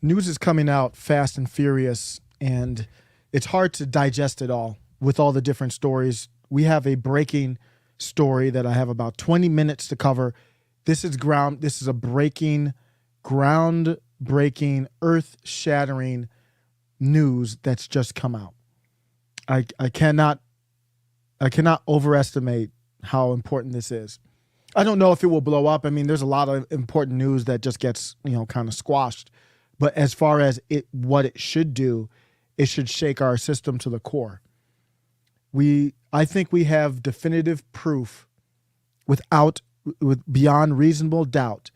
News is coming out fast and furious, and it's hard to digest it all with all the different stories. We have a breaking story that I have about 20 minutes to cover. This is a groundbreaking, earth-shattering news that's just come out. I cannot overestimate how important this is. I don't know if it will blow up. I mean, there's a lot of important news that just gets, kind of squashed. But as far as what it should do, it should shake our system to the core. I think we have definitive proof with beyond reasonable doubt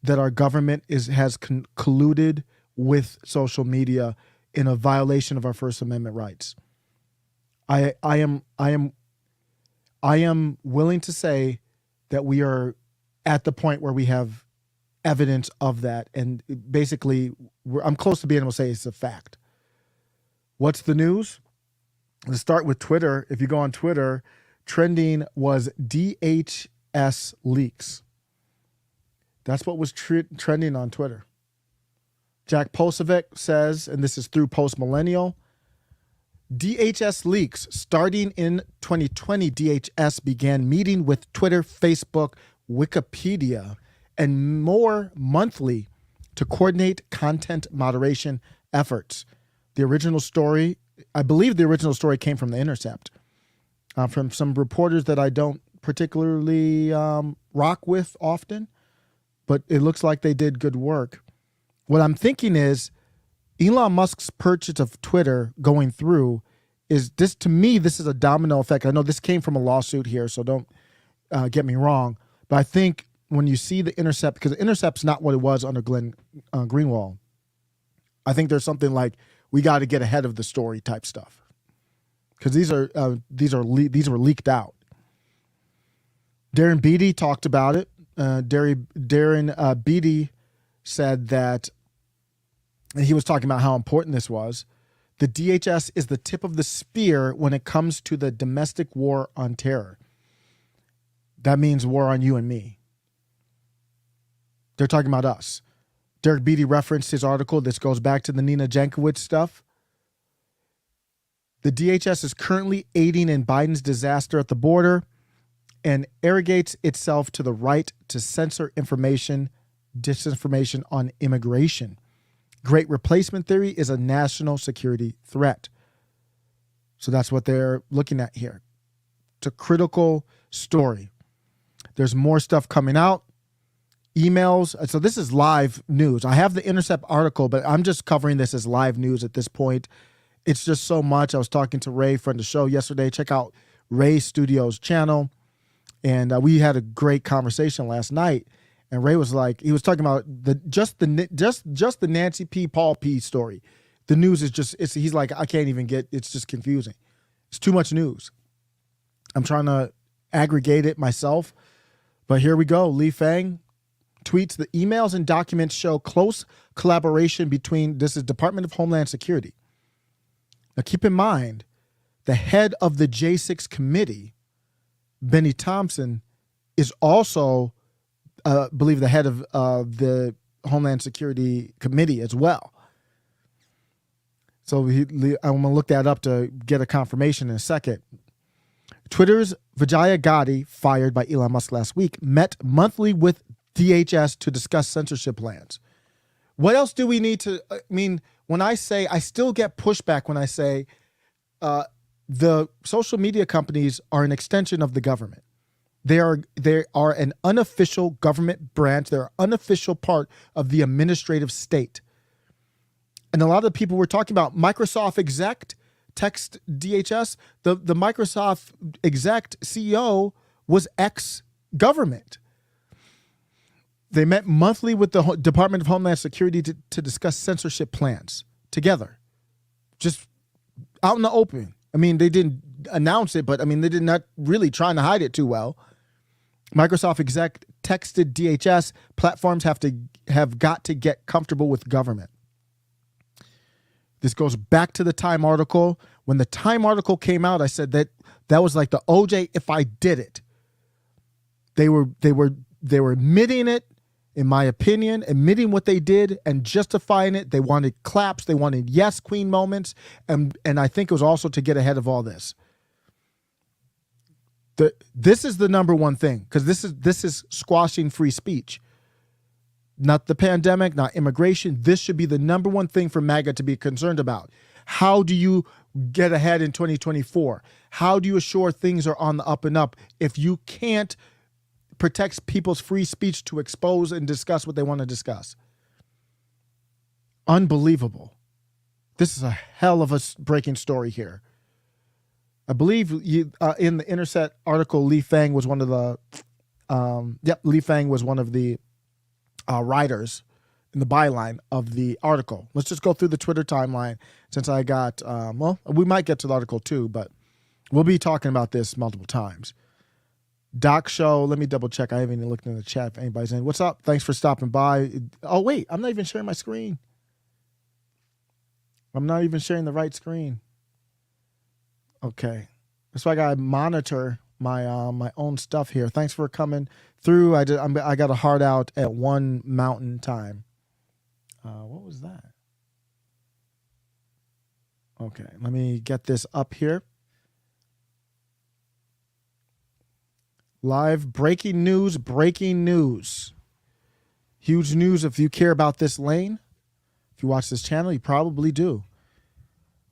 that our government has colluded with social media in a violation of our First Amendment rights. I am willing to say that we are at the point where we have evidence of that, and basically I'm close to being able to say it's a fact. What's the news? Let's start with Twitter. If you go on Twitter, trending was DHS leaks. That's what was trending on Twitter. Jack Posovic says, and this is through Post Millennial, DHS leaks. Starting in 2020, DHS began meeting with Twitter, Facebook, Wikipedia, and more monthly to coordinate content moderation efforts. The original story, I believe the original story came from The Intercept, from some reporters that I don't particularly rock with often, but it looks like they did good work. What I'm thinking is Elon Musk's purchase of Twitter going through is this, to me, this is a domino effect. I know this came from a lawsuit here, so don't get me wrong, but I think when you see The Intercept, because The Intercept's not what it was under Glenn Greenwald, I think there's something like we got to get ahead of the story type stuff, because these were leaked out. Darren Beatty talked about it. Darren Beatty said that, and he was talking about how important this was. The DHS is the tip of the spear when it comes to the domestic war on terror. That means war on you and me. They're talking about us. Derek Beatty referenced his article. This goes back to the Nina Jankowicz stuff. The DHS is currently aiding in Biden's disaster at the border and arrogates itself to the right to censor disinformation on immigration. Great replacement theory is a national security threat. So that's what they're looking at here. It's a critical story. There's more stuff coming out. Emails. So this is live news. I have the Intercept article, but I'm just covering this as live news at this point. It's just so much. I was talking to Ray, friend of the show, yesterday. Check out Ray Studios channel. And we had a great conversation last night. And Ray was like, he was talking about just the Nancy P. Paul P. story. The news is just, he's like, I can't even it's just confusing. It's too much news. I'm trying to aggregate it myself. But here we go. Li Fang tweets, the emails and documents show close collaboration between, this is Department of Homeland Security. Now keep in mind, the head of the J6 committee, Benny Thompson, is also, I believe, the head of the Homeland Security Committee as well. So I'm going to look that up to get a confirmation in a second. Twitter's Vijaya Gadde, fired by Elon Musk last week, met monthly with DHS to discuss censorship plans. What else do we need to, I mean, when I say, I still get pushback when I say the social media companies are an extension of the government. They are an unofficial government branch. They're an unofficial part of the administrative state. And a lot of the people we're talking about, Microsoft exec text DHS, the Microsoft exec CEO was ex-government. They met monthly with the Department of Homeland Security to discuss censorship plans together, just out in the open. I mean, they didn't announce it, but I mean, they did not really trying to hide it too well. Microsoft exec texted DHS, platforms have got to get comfortable with government. This goes back to the Time article. When the Time article came out, I said that was like the OJ if I did it. They were admitting it in my opinion, admitting what they did and justifying it. They wanted claps. They wanted yes, queen moments. And I think it was also to get ahead of all this. This is the number one thing, because this is squashing free speech. Not the pandemic, not immigration. This should be the number one thing for MAGA to be concerned about. How do you get ahead in 2024? How do you assure things are on the up and up if you can't protect people's free speech to expose and discuss what they want to discuss? Unbelievable. This is a hell of a breaking story here. I believe in the Intercept article, Li Fang was one of the Li Fang was one of the writers in the byline of the article. Let's just go through the Twitter timeline since I got, we might get to the article too, but we'll be talking about this multiple times. Doc Show, let me double check. I haven't even looked in the chat if anybody's in. What's up? Thanks for stopping by. Oh, wait, I'm not even sharing my screen. I'm not even sharing the right screen. Okay. That's why I got to monitor my my own stuff here. Thanks for coming through. I got a hard out at 1 Mountain Time. What was that? Okay, let me get this up here. Live breaking news, breaking news. Huge news if you care about this lane. If you watch this channel, you probably do.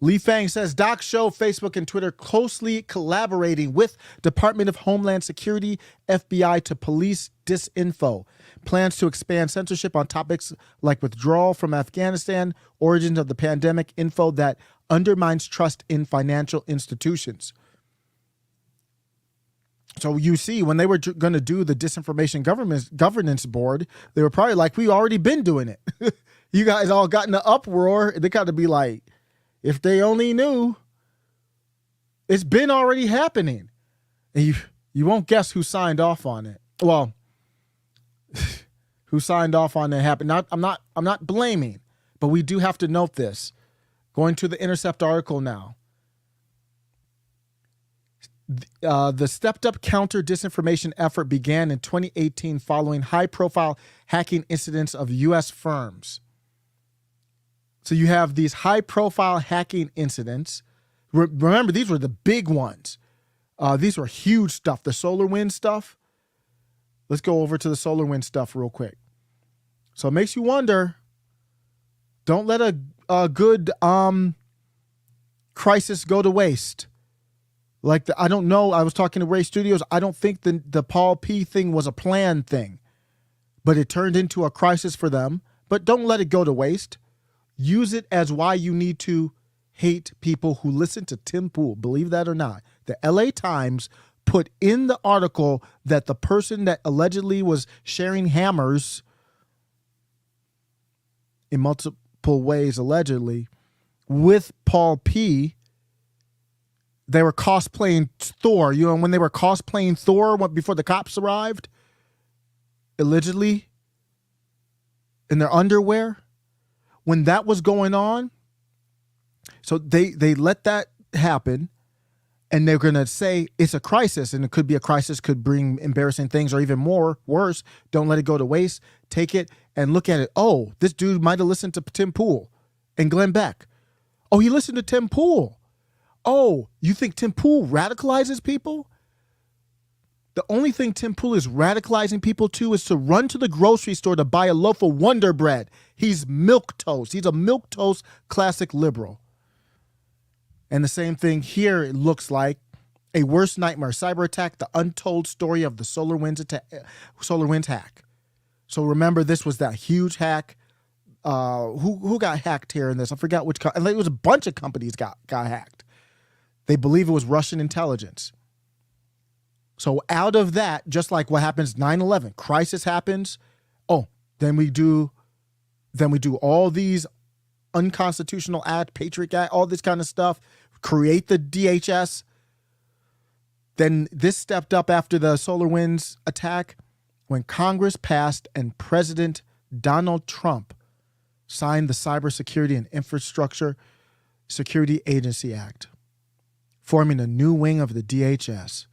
Li Fang says, Doc Show, Facebook and Twitter closely collaborating with Department of Homeland Security, FBI to police disinfo. Plans to expand censorship on topics like withdrawal from Afghanistan, origins of the pandemic, info that undermines trust in financial institutions. So you see, when they were going to do the Disinformation Governance Board, they were probably like, we already been doing it. You guys all got in an uproar. They got to be like, if they only knew, it's been already happening. And you won't guess who signed off on it. Well, who signed off on it happened. I'm not blaming, but we do have to note this. Going to the Intercept article now. The stepped-up counter-disinformation effort began in 2018 following high-profile hacking incidents of U.S. firms. So you have these high-profile hacking incidents. Remember, these were the big ones. These were huge stuff. The SolarWinds stuff. Let's go over to the SolarWinds stuff real quick. So it makes you wonder, don't let a good crisis go to waste. Like, I don't know. I was talking to Ray Studios. I don't think the Paul P thing was a planned thing, but it turned into a crisis for them. But don't let it go to waste. Use it as why you need to hate people who listen to Tim Pool. Believe that or not. The LA Times put in the article that the person that allegedly was sharing hammers in multiple ways, allegedly, with Paul P., they were cosplaying Thor. You know, when they were cosplaying Thor before the cops arrived, allegedly, in their underwear. When that was going on, so they let that happen, and they're going to say it's a crisis, and it could be a crisis, could bring embarrassing things or even more, worse. Don't let it go to waste. Take it and look at it. Oh, this dude might have listened to Tim Pool and Glenn Beck. Oh, he listened to Tim Pool. Oh, you think Tim Pool radicalizes people? The only thing Tim Pool is radicalizing people to is to run to the grocery store to buy a loaf of Wonder Bread. He's milquetoast. He's a milquetoast classic liberal. And the same thing here, it looks like a worst nightmare cyber attack, the untold story of the SolarWinds hack. So remember, this was that huge hack. Who got hacked here in this? I forgot which. It was a bunch of companies got hacked. They believe it was Russian intelligence. So out of that, just like what happens 9/11, crisis happens. Oh, then we do all these unconstitutional act, Patriot Act, all this kind of stuff, create the DHS. Then this stepped up after the SolarWinds attack when Congress passed and President Donald Trump signed the Cybersecurity and Infrastructure Security Agency Act, forming a new wing of the DHS.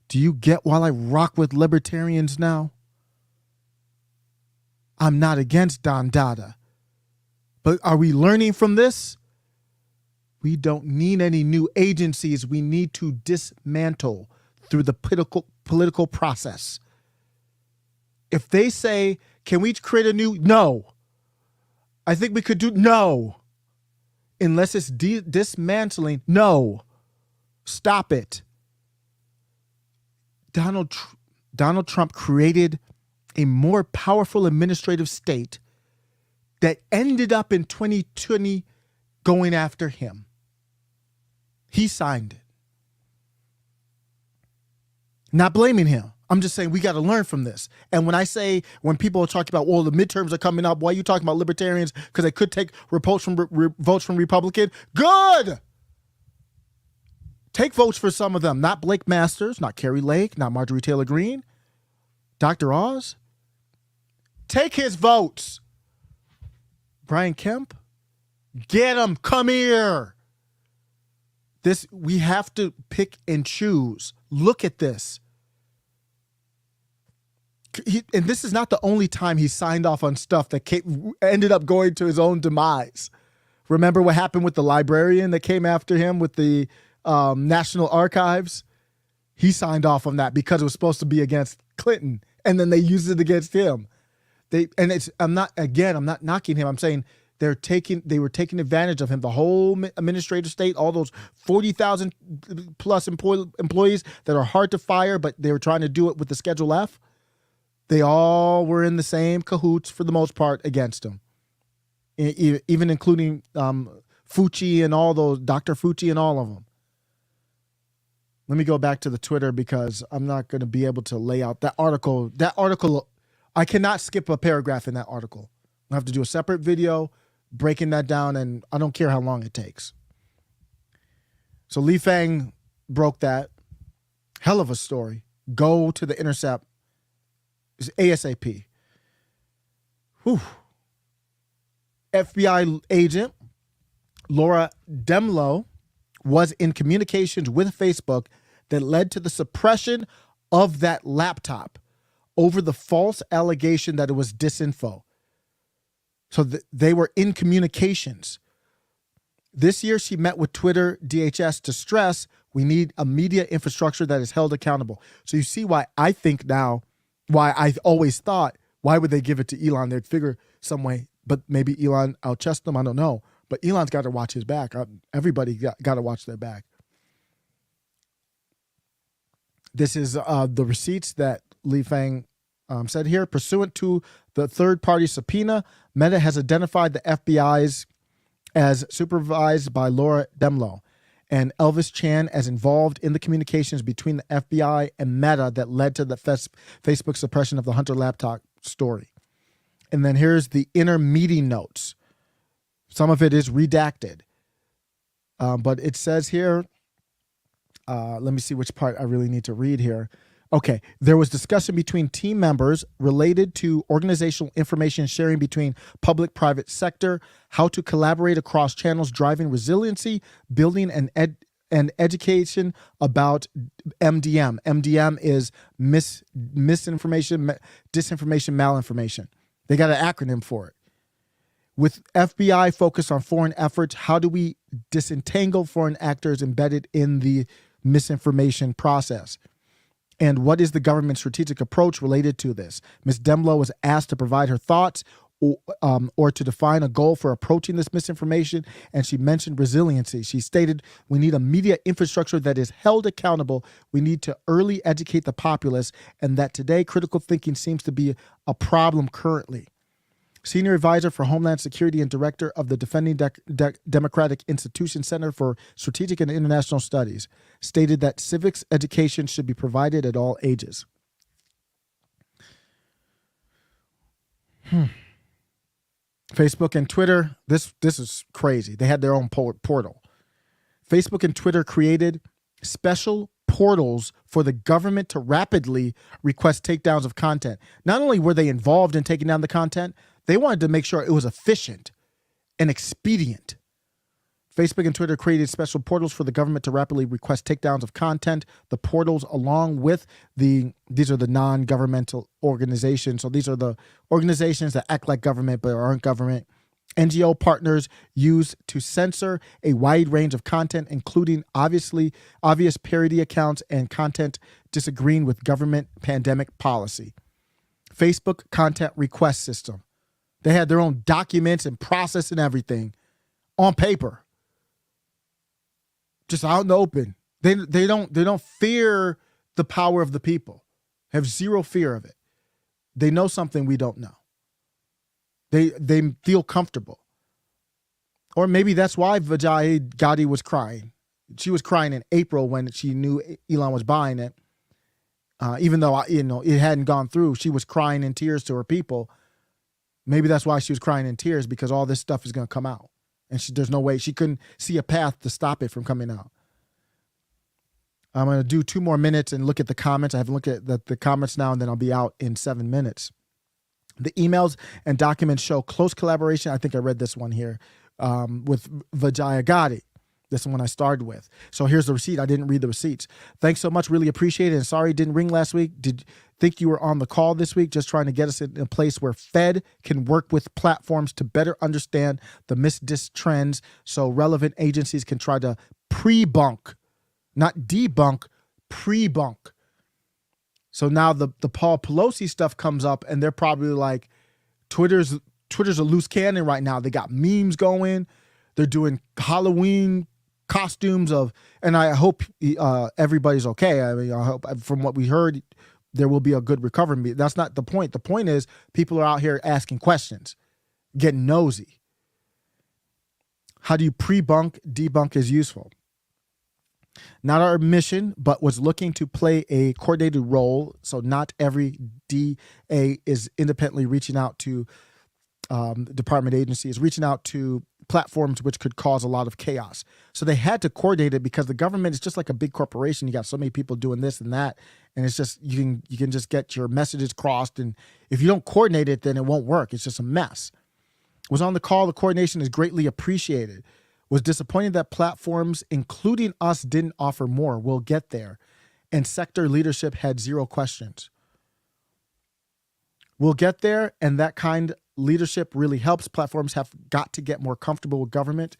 Do you get why I rock with libertarians now? I'm not against Don Dada. But are we learning from this? We don't need any new agencies. We need to dismantle through the political process. If they say, can we create a new? No. I think we could do, no. Unless it's dismantling, no. Stop it. Donald Trump created a more powerful administrative state that ended up in 2020 going after him. He signed it. Not blaming him. I'm just saying we got to learn from this. And when people are talking about, well, the midterms are coming up, why are you talking about libertarians? Because they could take votes from Republican. Good. Take votes for some of them. Not Blake Masters, not Carrie Lake, not Marjorie Taylor Greene, Dr. Oz. Take his votes. Brian Kemp, get him. Come here. We have to pick and choose. Look at this. And this is not the only time he signed off on stuff that ended up going to his own demise. Remember what happened with the librarian that came after him with the National Archives? He signed off on that because it was supposed to be against Clinton, and then they used it against him. I'm not knocking him. I'm saying they were taking advantage of him. The whole administrative state, all those 40,000 plus employees that are hard to fire, but they were trying to do it with the Schedule F. They all were in the same cahoots for the most part against him, even including Fucci and all those, Dr. Fucci and all of them. Let me go back to the Twitter because I'm not going to be able to lay out that article. That article, I cannot skip a paragraph in that article. I have to do a separate video breaking that down, and I don't care how long it takes. So Li Fang broke that. Hell of a story. Go to The Intercept. It's ASAP. Whew. FBI agent Laura Demlow was in communications with Facebook that led to the suppression of that laptop over the false allegation that it was disinfo. So they were in communications. This year, she met with Twitter DHS to stress we need a media infrastructure that is held accountable. So you see why I think now, why I always thought, why would they give it to Elon? They'd figure some way, but maybe Elon outchessed them. I don't know. But Elon's got to watch his back. Everybody got to watch their back. This is the receipts that Li Fang said here. Pursuant to the third-party subpoena, Meta has identified the FBI's as supervised by Laura Demlow and Elvis Chan as involved in the communications between the FBI and Meta that led to the Facebook suppression of the Hunter laptop story. And then here's the inner meeting notes. Some of it is redacted. But it says here, let me see which part I really need to read here. Okay, there was discussion between team members related to organizational information sharing between public-private sector, how to collaborate across channels, driving resiliency, building and education about MDM. MDM is misinformation, disinformation, malinformation. They got an acronym for it. With FBI focus on foreign efforts, how do we disentangle foreign actors embedded in the misinformation process? And what is the government's strategic approach related to this? Ms. Demlow was asked to provide her thoughts or to define a goal for approaching this misinformation, and she mentioned resiliency. She stated, we need a media infrastructure that is held accountable. We need to early educate the populace, and that today critical thinking seems to be a problem currently. Senior advisor for Homeland Security and director of the Defending Democratic Institution Center for Strategic and International Studies stated that civics education should be provided at all ages. Facebook and Twitter, this is crazy. They had their own portal. Facebook and Twitter created special portals for the government to rapidly request takedowns of content. Not only were they involved in taking down the content, they wanted to make sure it was efficient and expedient. Facebook and Twitter created special portals for the government to rapidly request takedowns of content. The portals, along with these are the non-governmental organizations. So these are the organizations that act like government but aren't government. NGO partners use to censor a wide range of content, including obvious parody accounts and content disagreeing with government pandemic policy. Facebook content request system. They had their own documents and process and everything on paper. Just out in the open. They don't fear the power of the people. Have zero fear of it. They know something we don't know. They feel comfortable. Or maybe that's why Vijay Gandhi was crying. She was crying in April when she knew Elon was buying it. Even though it hadn't gone through, she was crying in tears to her people. Maybe that's why she was crying in tears, because all this stuff is going to come out. And there's no way, she couldn't see a path to stop it from coming out. I'm going to do 2 more minutes and look at the comments. I have to look at the comments now, and then I'll be out in 7 minutes. The emails and documents show close collaboration. I think I read this one here with Vijay Gandhi. This is the one I started with. So here's the receipt. I didn't read the receipts. Thanks so much. Really appreciate it. And sorry it didn't ring last week. Did think you were on the call this week, just trying to get us in a place where Fed can work with platforms to better understand the misdis trends so relevant agencies can try to pre-bunk, not debunk, pre-bunk. So now the Paul Pelosi stuff comes up, and they're probably like, Twitter's a loose cannon right now. They got memes going. They're doing Halloween costumes and I hope everybody's okay. I mean, I hope, from what we heard, there will be a good recovery. That's not the point. The point is people are out here asking questions, getting nosy. How do you pre-bunk? Debunk is useful. Not our mission, but was looking to play a coordinated role. So not every DA is independently reaching out to department agencies, reaching out to platforms which could cause a lot of chaos. So they had to coordinate it because the government is just like a big corporation. You got so many people doing this and that, and it's just you can just get your messages crossed, and if you don't coordinate it, then it won't work. It's just a mess. Was on the call. The coordination is greatly appreciated. Was disappointed that platforms, including us, didn't offer more. We'll get there. And sector leadership had zero questions. We'll get there, and that kind of leadership really helps. Platforms have got to get more comfortable with government.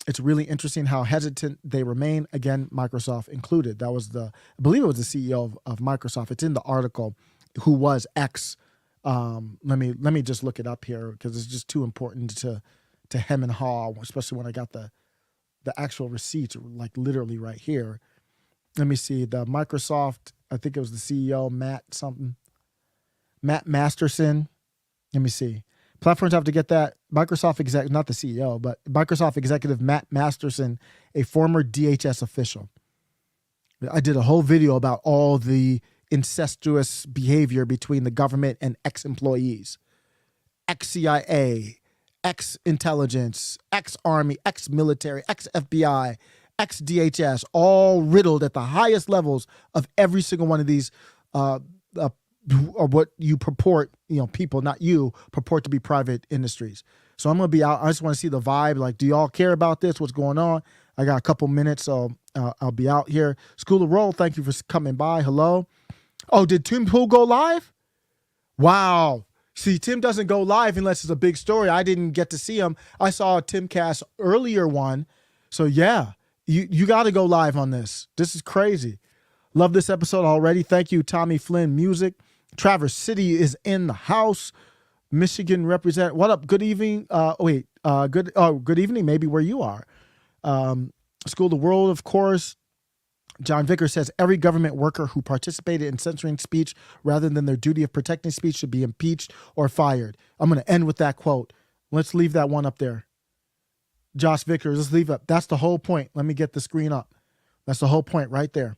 It's really interesting how hesitant they remain. Again, Microsoft included. That was I believe it was the CEO of Microsoft. It's in the article, who was X. Let me just look it up here because it's just too important to hem and haw, especially when I got the actual receipts, like literally right here. Let me see. The Microsoft, I think it was the CEO, Matt Masterson. Let me see. Platforms have to get that. Microsoft exec, not the CEO, but Microsoft executive Matt Masterson, a former DHS official. I did a whole video about all the incestuous behavior between the government and ex-employees, ex-CIA, ex-intelligence, ex-army, ex-military, ex-FBI, ex-DHS, all riddled at the highest levels of every single one of these or what you purport, people, not you, purport to be private industries. So I'm going to be out. I just want to see the vibe. Like, do y'all care about this? What's going on? I got a couple minutes, so I'll be out here. School of Roll, thank you for coming by. Hello. Oh, did Tim Pool go live? Wow. See, Tim doesn't go live unless it's a big story. I didn't get to see him. I saw a Timcast earlier one. So yeah, you got to go live on this. This is crazy. Love this episode already. Thank you, Tommy Flynn Music. Traverse City is in the house. Michigan represent. What up? Good evening. Good evening. Maybe where you are. School of the World, of course. John Vicker says every government worker who participated in censoring speech rather than their duty of protecting speech should be impeached or fired. I'm going to end with that quote. Let's leave that one up there. Josh Vickers, let's leave it up. That's the whole point. Let me get the screen up. That's the whole point right there.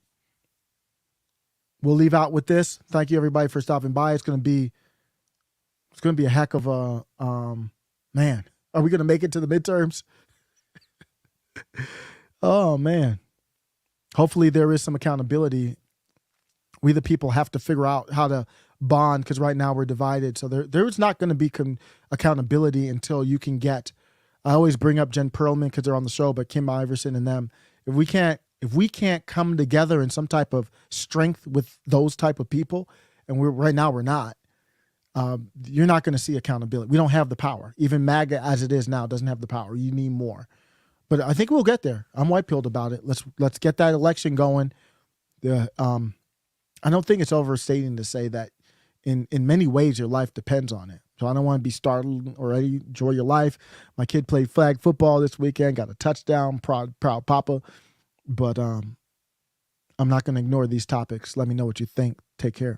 We'll leave out with this. Thank you everybody for stopping by. It's going to be a heck of a, man. Are we going to make it to the midterms? Oh man. Hopefully there is some accountability. We the people have to figure out how to bond because right now we're divided. So there's not going to be accountability until you can get I always bring up Jen Perlman because they're on the show, but Kim Iverson and them. If we can't come together in some type of strength with those type of people, and we're not. You're not going to see accountability. We don't have the power. Even MAGA as it is now doesn't have the power. You need more. But I think we'll get there. I'm white-pilled about it. Let's get that election going. I don't think it's overstating to say that in many ways your life depends on it. So I don't want to be startled already. Enjoy your life. My kid played flag football this weekend, got a touchdown, proud papa. But I'm not going to ignore these topics. Let me know what you think. Take care.